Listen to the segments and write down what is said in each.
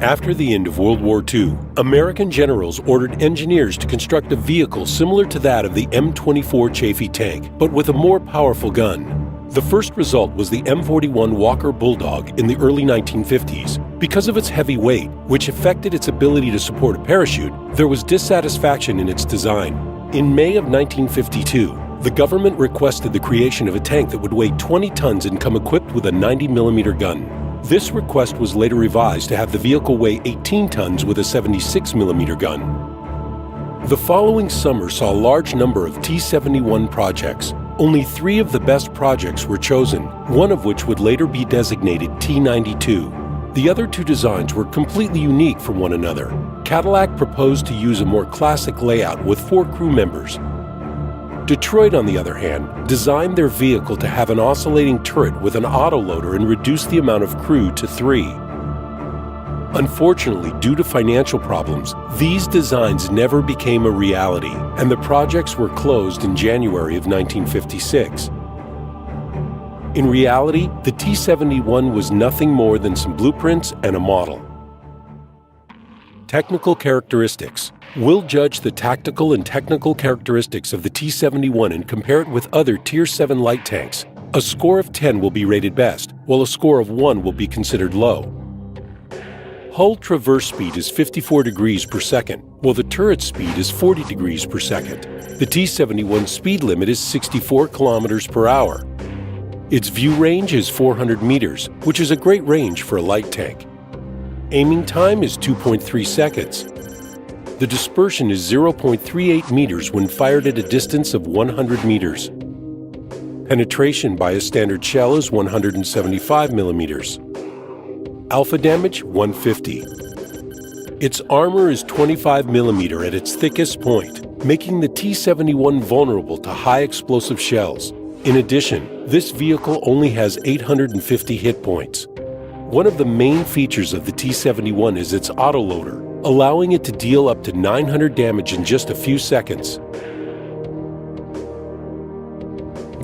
After the end of World War II, American generals ordered engineers to construct a vehicle similar to that of the M24 Chaffee tank, but with a more powerful gun. The first result was the M41 Walker Bulldog in the early 1950s. Because of its heavy weight, which affected its ability to support a parachute, there was dissatisfaction in its design. In May of 1952, the government requested the creation of a tank that would weigh 20 tons and come equipped with a 90mm gun. This request was later revised to have the vehicle weigh 18 tons with a 76mm gun. The following summer saw a large number of T71 projects. Only 3 of the best projects were chosen, one of which would later be designated T92. The other 2 designs were completely unique from one another. Cadillac proposed to use a more classic layout with 4 crew members. Detroit, on the other hand, designed their vehicle to have an oscillating turret with an autoloader and reduce the amount of crew to 3. Unfortunately, due to financial problems, these designs never became a reality, and the projects were closed in January of 1956. In reality, the T71 was nothing more than some blueprints and a model. Technical characteristics. We'll judge the tactical and technical characteristics of the T71 and compare it with other Tier 7 light tanks. A score of 10 will be rated best, while a score of 1 will be considered low. Hull traverse speed is 54 degrees per second, while the turret speed is 40 degrees per second. The T71 speed limit is 64 kilometers per hour. Its view range is 400 meters, which is a great range for a light tank. Aiming time is 2.3 seconds. The dispersion is 0.38 meters when fired at a distance of 100 meters. Penetration by a standard shell is 175 millimeters. Alpha damage, 150. Its armor is 25 millimeter at its thickest point, making the T71 vulnerable to high explosive shells. In addition, this vehicle only has 850 hit points. One of the main features of the T71 is its autoloader, allowing it to deal up to 900 damage in just a few seconds.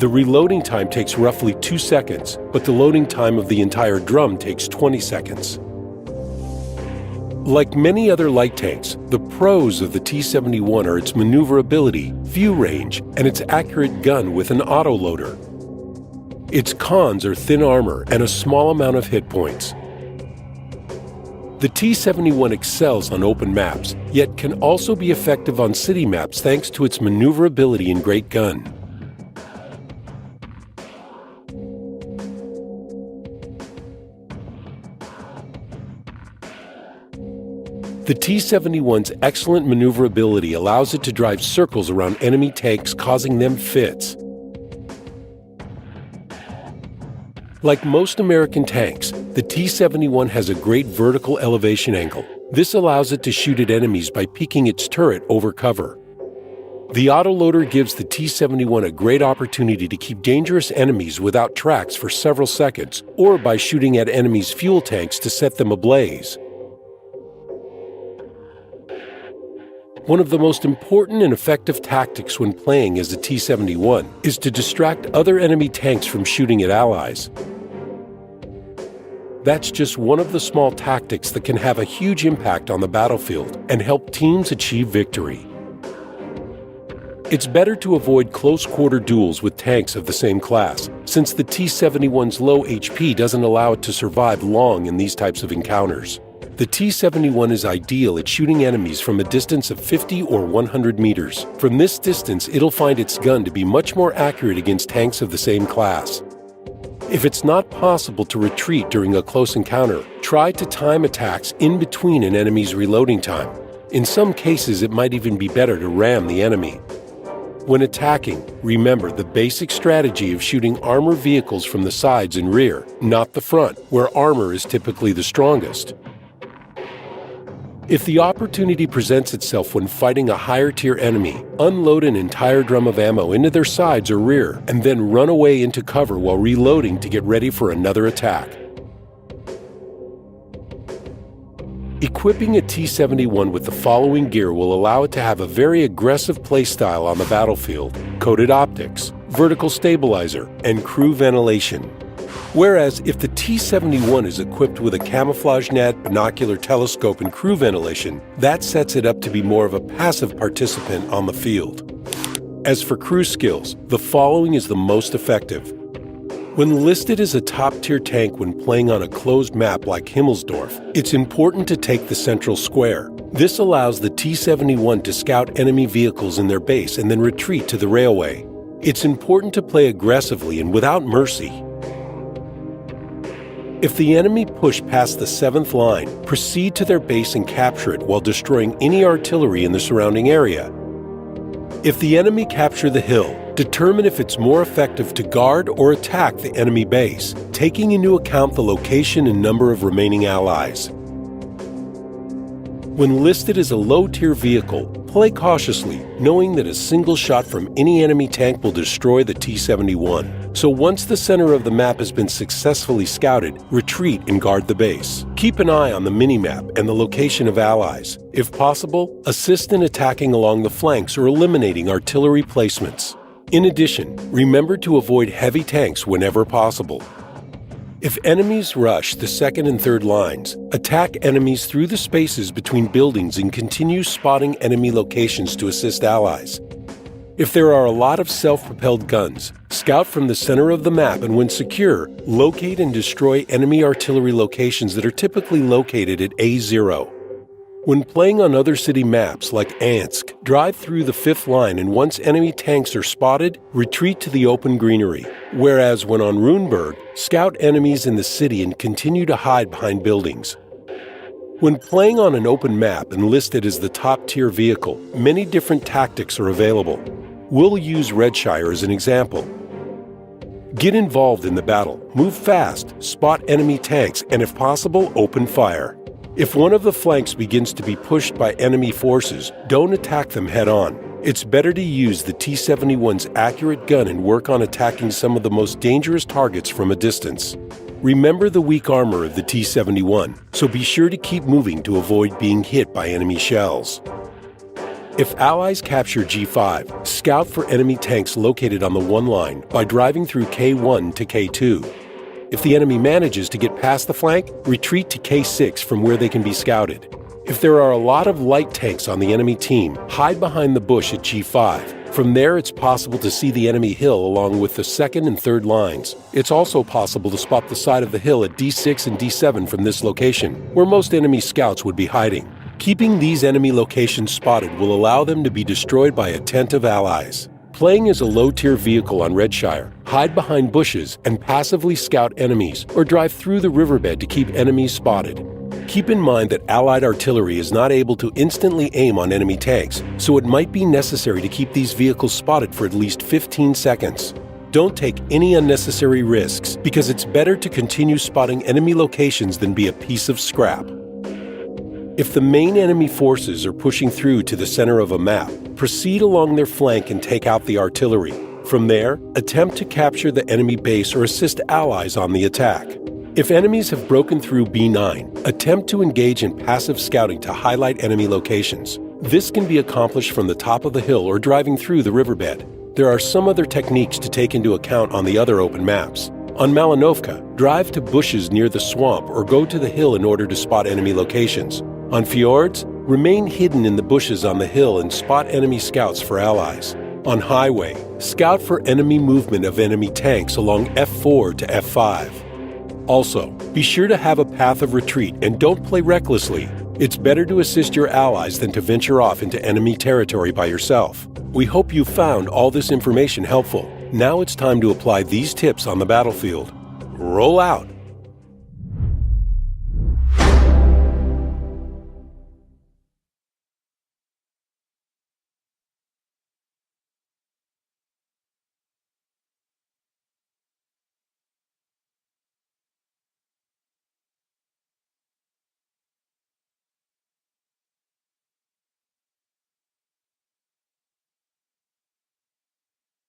The reloading time takes roughly 2 seconds, but the loading time of the entire drum takes 20 seconds. Like many other light tanks, the pros of the T71 are its maneuverability, view range, and its accurate gun with an autoloader. Its cons are thin armor and a small amount of hit points. The T71 excels on open maps, yet can also be effective on city maps thanks to its maneuverability and great gun. The T71's excellent maneuverability allows it to drive circles around enemy tanks, causing them fits. Like most American tanks, the T71 has a great vertical elevation angle. This allows it to shoot at enemies by peaking its turret over cover. The autoloader gives the T71 a great opportunity to keep dangerous enemies without tracks for several seconds, or by shooting at enemies' fuel tanks to set them ablaze. One of the most important and effective tactics when playing as a T71 is to distract other enemy tanks from shooting at allies. That's just one of the small tactics that can have a huge impact on the battlefield and help teams achieve victory. It's better to avoid close-quarter duels with tanks of the same class, since the T71's low HP doesn't allow it to survive long in these types of encounters. The T71 is ideal at shooting enemies from a distance of 50 or 100 meters. From this distance, it'll find its gun to be much more accurate against tanks of the same class. If it's not possible to retreat during a close encounter, try to time attacks in between an enemy's reloading time. In some cases, it might even be better to ram the enemy. When attacking, remember the basic strategy of shooting armored vehicles from the sides and rear, not the front, where armor is typically the strongest. If the opportunity presents itself when fighting a higher-tier enemy, unload an entire drum of ammo into their sides or rear, and then run away into cover while reloading to get ready for another attack. Equipping a T71 with the following gear will allow it to have a very aggressive playstyle on the battlefield: coated optics, vertical stabilizer, and crew ventilation. Whereas if the T71 is equipped with a camouflage net, binocular telescope, and crew ventilation, that sets it up to be more of a passive participant on the field. As for crew skills, the following is the most effective. When listed as a top-tier tank when playing on a closed map like Himmelsdorf, it's important to take the central square. This allows the T71 to scout enemy vehicles in their base and then retreat to the railway. It's important to play aggressively and without mercy. If the enemy push past the 7th line, proceed to their base and capture it while destroying any artillery in the surrounding area. If the enemy capture the hill, determine if it's more effective to guard or attack the enemy base, taking into account the location and number of remaining allies. When listed as a low-tier vehicle, play cautiously, knowing that a single shot from any enemy tank will destroy the T71. So once the center of the map has been successfully scouted, retreat and guard the base. Keep an eye on the minimap and the location of allies. If possible, assist in attacking along the flanks or eliminating artillery placements. In addition, remember to avoid heavy tanks whenever possible. If enemies rush the 2nd and 3rd lines, attack enemies through the spaces between buildings and continue spotting enemy locations to assist allies. If there are a lot of self-propelled guns, scout from the center of the map and when secure, locate and destroy enemy artillery locations that are typically located at A0. When playing on other city maps like Ansk, drive through the 5th line and once enemy tanks are spotted, retreat to the open greenery. Whereas when on Runeberg, scout enemies in the city and continue to hide behind buildings. When playing on an open map and listed as the top-tier vehicle, many different tactics are available. We'll use Redshire as an example. Get involved in the battle, move fast, spot enemy tanks, and if possible, open fire. If one of the flanks begins to be pushed by enemy forces, don't attack them head-on. It's better to use the T71's accurate gun and work on attacking some of the most dangerous targets from a distance. Remember the weak armor of the T71, so be sure to keep moving to avoid being hit by enemy shells. If allies capture G5, scout for enemy tanks located on the 1 line by driving through K1 to K2. If the enemy manages to get past the flank, retreat to K6 from where they can be scouted. If there are a lot of light tanks on the enemy team, hide behind the bush at G5. From there, it's possible to see the enemy hill along with the 2nd and 3rd lines. It's also possible to spot the side of the hill at D6 and D7 from this location, where most enemy scouts would be hiding. Keeping these enemy locations spotted will allow them to be destroyed by attentive allies. Playing as a low-tier vehicle on Redshire, hide behind bushes and passively scout enemies or drive through the riverbed to keep enemies spotted. Keep in mind that Allied artillery is not able to instantly aim on enemy tanks, so it might be necessary to keep these vehicles spotted for at least 15 seconds. Don't take any unnecessary risks because it's better to continue spotting enemy locations than be a piece of scrap. If the main enemy forces are pushing through to the center of a map, proceed along their flank and take out the artillery. From there, attempt to capture the enemy base or assist allies on the attack. If enemies have broken through B9, attempt to engage in passive scouting to highlight enemy locations. This can be accomplished from the top of the hill or driving through the riverbed. There are some other techniques to take into account on the other open maps. On Malinovka, drive to bushes near the swamp or go to the hill in order to spot enemy locations. On Fjords, remain hidden in the bushes on the hill and spot enemy scouts for allies. On Highway, scout for enemy movement of enemy tanks along F4 to F5. Also, be sure to have a path of retreat and don't play recklessly. It's better to assist your allies than to venture off into enemy territory by yourself. We hope you found all this information helpful. Now it's time to apply these tips on the battlefield. Roll out!